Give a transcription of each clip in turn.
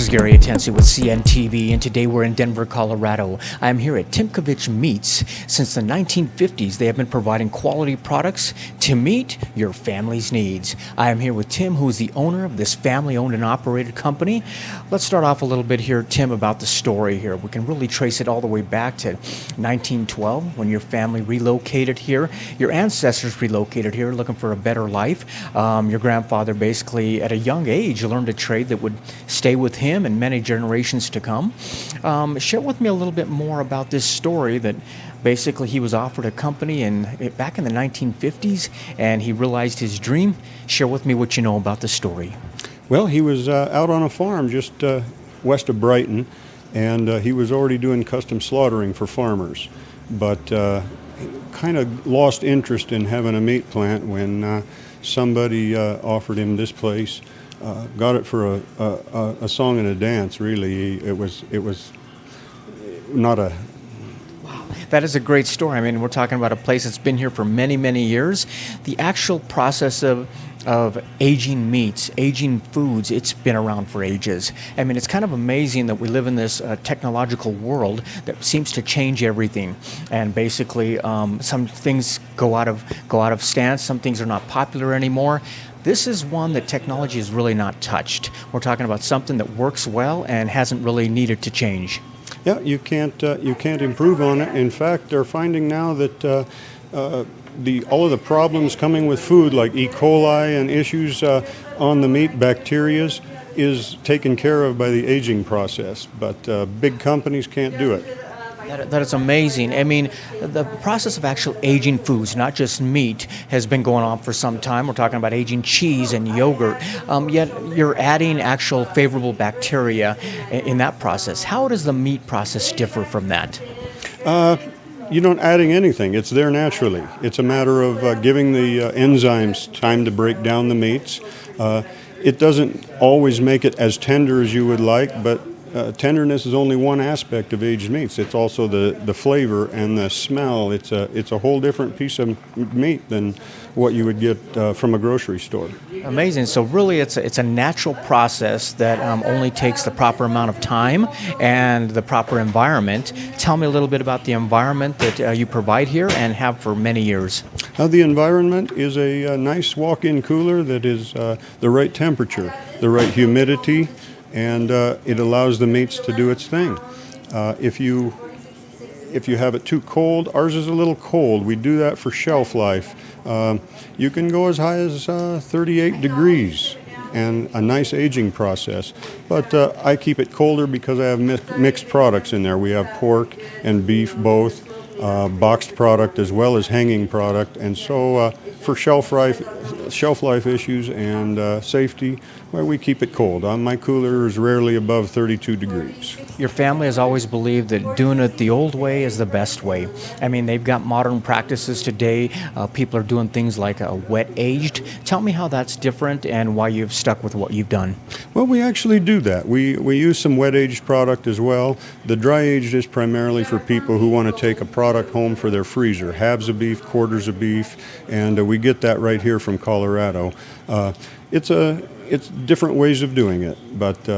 is Gary Atensi with CNTV, and today we're in Denver, Colorado. I am here at Tymkovich Meats. Since the 1950s, they have been providing quality products to meet your family's needs. I am here with Tim, who is the owner of this family-owned and operated company. Let's start off a little bit here, Tim, about the story here. We can really trace it all the way back to 1912, when your family relocated here. Your ancestors relocated here looking for a better life. Your grandfather basically, at a young age, learned a trade that would stay with him and many generations to come. Share with me a little bit more about this story that basically he was offered a company back in the 1950s and he realized his dream. Share with me what you know about the story. Well, he was out on a farm just west of Brighton, and he was already doing custom slaughtering for farmers, but kind of lost interest in having a meat plant when somebody offered him this place. Got it for a song and a dance, really. It was not a... Wow, that is a great story. I mean, we're talking about a place that's been here for many, many years. The actual process of aging meats, aging foods, it's been around for ages. I mean, it's kind of amazing that we live in this technological world that seems to change everything. And basically, some things go out of stance. Some things are not popular anymore. This is one that technology has really not touched. We're talking about something that works well and hasn't really needed to change. Yeah, you can't improve on it. In fact, they're finding now that all of the problems coming with food, like E. coli and issues on the meat, bacterias, is taken care of by the aging process. But big companies can't do it. That is amazing. I mean, the process of actual aging foods, not just meat, has been going on for some time. We're talking about aging cheese and yogurt, yet you're adding actual favorable bacteria in that process. How does the meat process differ from that? You don't adding anything. It's there naturally. It's a matter of giving the enzymes time to break down the meats. It doesn't always make it as tender as you would like, but tenderness is only one aspect of aged meats. It's also the flavor and the smell. It's a whole different piece of meat than what you would get from a grocery store. Amazing. So really it's a natural process that only takes the proper amount of time and the proper environment. Tell me a little bit about the environment that you provide here and have for many years. The environment is a nice walk-in cooler that is the right temperature, the right humidity, and it allows the meats to do its thing. If you have it too cold, ours is a little cold. We do that for shelf life. You can go as high as 38 degrees and a nice aging process. But I keep it colder because I have mixed products in there. We have pork and beef both, boxed product as well as hanging product. And so for shelf life issues and safety, well, we keep it cold. My cooler is rarely above 32 degrees. Your family has always believed that doing it the old way is the best way. I mean, they've got modern practices today. People are doing things like wet aged. Tell me how that's different and why you've stuck with what you've done. Well, we actually do that. We use some wet aged product as well. The dry aged is primarily for people who want to take a product home for their freezer, halves of beef, quarters of beef, and we get that right here from Colorado. It's different ways of doing it, but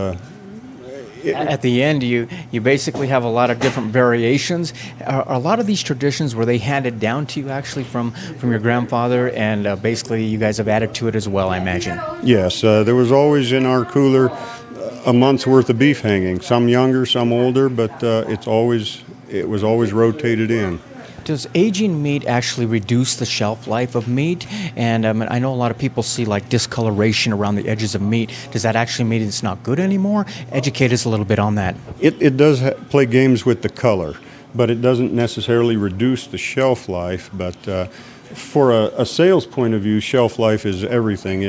at the end, you basically have a lot of different variations. Are a lot of these traditions, were they handed down to you actually from your grandfather, and basically you guys have added to it as well, I imagine? Yes, there was always in our cooler a month's worth of beef hanging, some younger, some older, but it was always rotated in. Does aging meat actually reduce the shelf life of meat? And I know a lot of people see like discoloration around the edges of meat. Does that actually mean it's not good anymore? Educate us a little bit on that. It does play games with the color, but it doesn't necessarily reduce the shelf life. But for a sales point of view, shelf life is everything.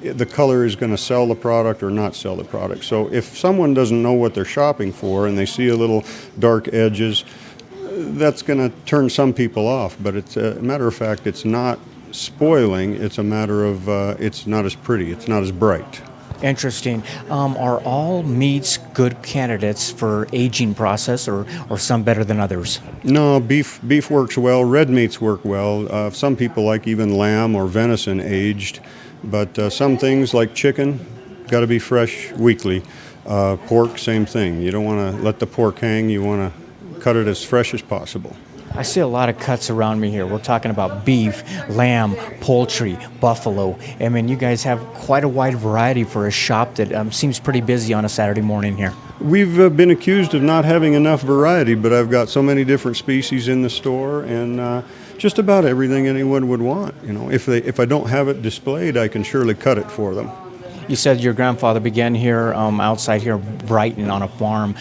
The color is going to sell the product or not sell the product. So if someone doesn't know what they're shopping for and they see a little dark edges, that's going to turn some people off, but it's a matter of fact, it's not spoiling. It's a matter of it's not as pretty, it's not as bright. Interesting. Are all meats good candidates for aging process, or some better than others? No, beef works well. Red meats work well. Some people like even lamb or venison aged, but some things like chicken got to be fresh weekly. Pork, same thing. You don't want to let the pork hang. You want to cut it as fresh as possible. I see a lot of cuts around me here. We're talking about beef, lamb, poultry, buffalo. I mean, you guys have quite a wide variety for a shop that seems pretty busy on a Saturday morning here. We've been accused of not having enough variety, but I've got so many different species in the store, and just about everything anyone would want. You know, if I don't have it displayed, I can surely cut it for them. You said your grandfather began here outside here, Brighton, on a farm.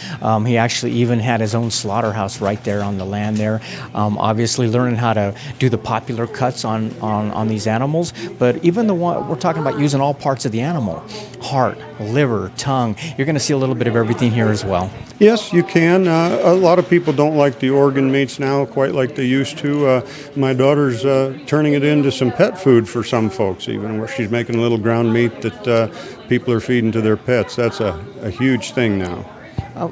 He actually even had his own slaughterhouse right there on the land there. Obviously, learning how to do the popular cuts on these animals. But even the one we're talking about, using all parts of the animal: heart, liver, tongue. You're going to see a little bit of everything here as well. Yes, you can. A lot of people don't like the organ meats now quite like they used to. My daughter's turning it into some pet food for some folks, even where she's making a little ground meat that people are feeding to their pets. That's a huge thing now.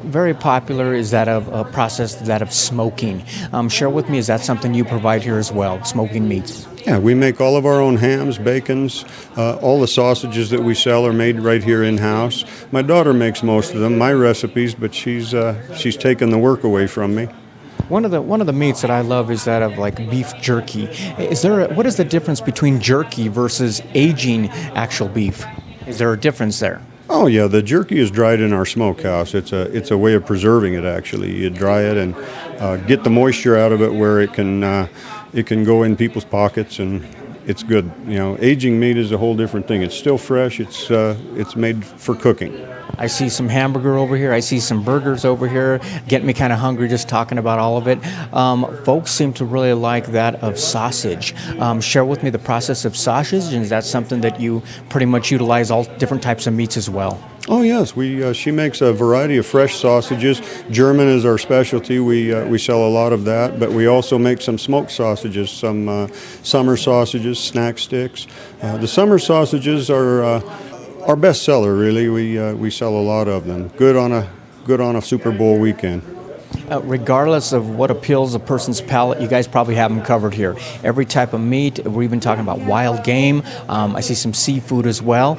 Very popular is that of a process that of smoking. Share with me, is that something you provide here as well, smoking meats? Yeah, we make all of our own hams, bacons, all the sausages that we sell are made right here in-house. My daughter makes most of them, my recipes, but she's taken the work away from me. One of the meats that I love is that of like beef jerky. What is the difference between jerky versus aging actual beef? Is there a difference there? Oh yeah, the jerky is dried in our smokehouse. It's a way of preserving it actually. You dry it and get the moisture out of it where it can go in people's pockets, and it's good. You know, aging meat is a whole different thing. It's still fresh. It's made for cooking. I see some hamburger over here. I see some burgers over here. Getting me kind of hungry just talking about all of it. Folks seem to really like that of sausage. Share with me the process of sausage, and is that something that you pretty much utilize all different types of meats as well? Oh yes, she makes a variety of fresh sausages. German is our specialty. We sell a lot of that, but we also make some smoked sausages, some summer sausages, snack sticks. The summer sausages are our best seller, really. We sell a lot of them. Good on a Super Bowl weekend. Regardless of what appeals a person's palate, you guys probably have them covered here. Every type of meat. We're even talking about wild game. I see some seafood as well.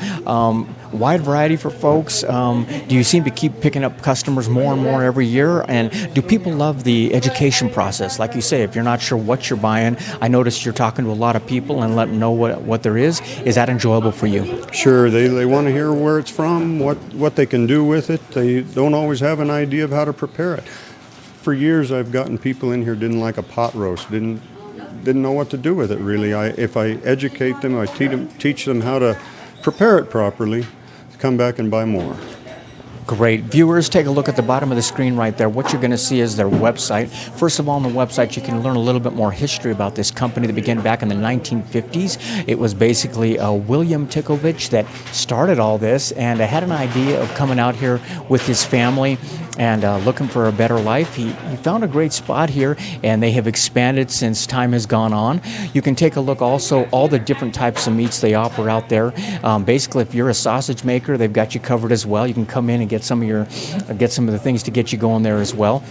Wide variety for folks. Do you seem to keep picking up customers more and more every year? And do people love the education process? Like you say, if you're not sure what you're buying, I noticed you're talking to a lot of people and let them know what there is. Is that enjoyable for you? Sure. They want to hear where it's from, what they can do with it. They don't always have an idea of how to prepare it. For years, I've gotten people in here didn't like a pot roast, didn't know what to do with it really. If I educate them, I teach them how to prepare it properly, come back and buy more. Great. Viewers, take a look at the bottom of the screen right there. What you're going to see is their website. First of all, on the website, you can learn a little bit more history about this company that began back in the 1950s. It was basically William Tymkovich that started all this, and had an idea of coming out here with his family and looking for a better life. He found a great spot here, and they have expanded since time has gone on. You can take a look also all the different types of meats they offer out there. Basically, if you're a sausage maker, they've got you covered as well. You can come in and get some of the things to get you going there as well.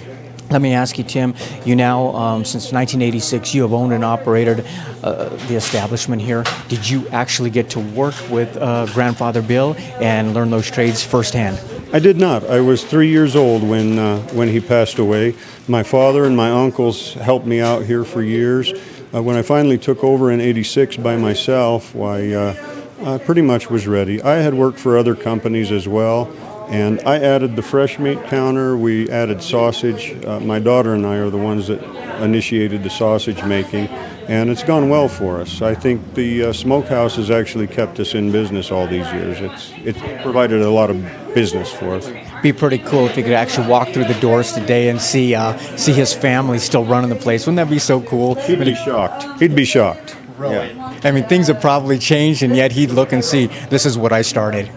Let me ask you, Tim, you now, since 1986, you have owned and operated the establishment here. Did you actually get to work with Grandfather Bill and learn those trades firsthand? I did not. I was 3 years old when he passed away. My father and my uncles helped me out here for years. When I finally took over in '86 by myself, I pretty much was ready. I had worked for other companies as well, and I added the fresh meat counter. We added sausage. My daughter and I are the ones that initiated the sausage making, and it's gone well for us. I think the smokehouse has actually kept us in business all these years. It's provided a lot of business for us. Be pretty cool if you could actually walk through the doors today and see his family still running the place. Wouldn't that be so cool? He'd be shocked. He'd be shocked. Really? Yeah. I mean, things have probably changed, and yet he'd look and see, this is what I started.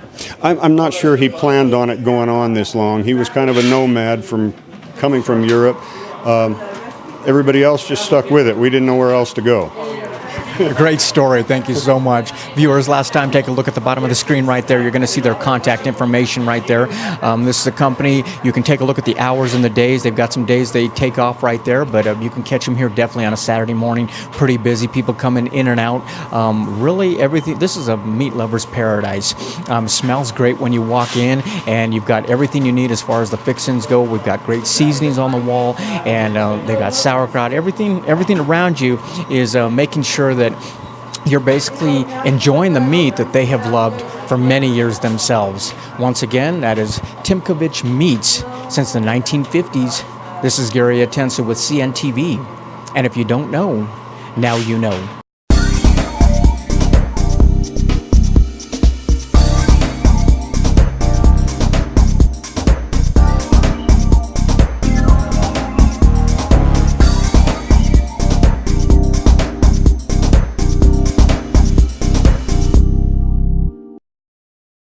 I'm not sure he planned on it going on this long. He was kind of a nomad coming from Europe. Everybody else just stuck with it. We didn't know where else to go. Great story. Thank you so much. Viewers, last time, take a look at the bottom of the screen right there. You're going to see their contact information right there. This is a company. You can take a look at the hours and the days. They've got some days they take off right there, but you can catch them here definitely on a Saturday morning. Pretty busy. People coming in and out. Really, everything. This is a meat lover's paradise. Smells great when you walk in, and you've got everything you need as far as the fixings go. We've got great seasonings on the wall, and they've got sauerkraut. Everything around you is making sure that you're basically enjoying the meat that they have loved for many years themselves. Once again, that is Tymkovich Meats since the 1950s. This is Gary Atensa with CNTV. And if you don't know, now you know.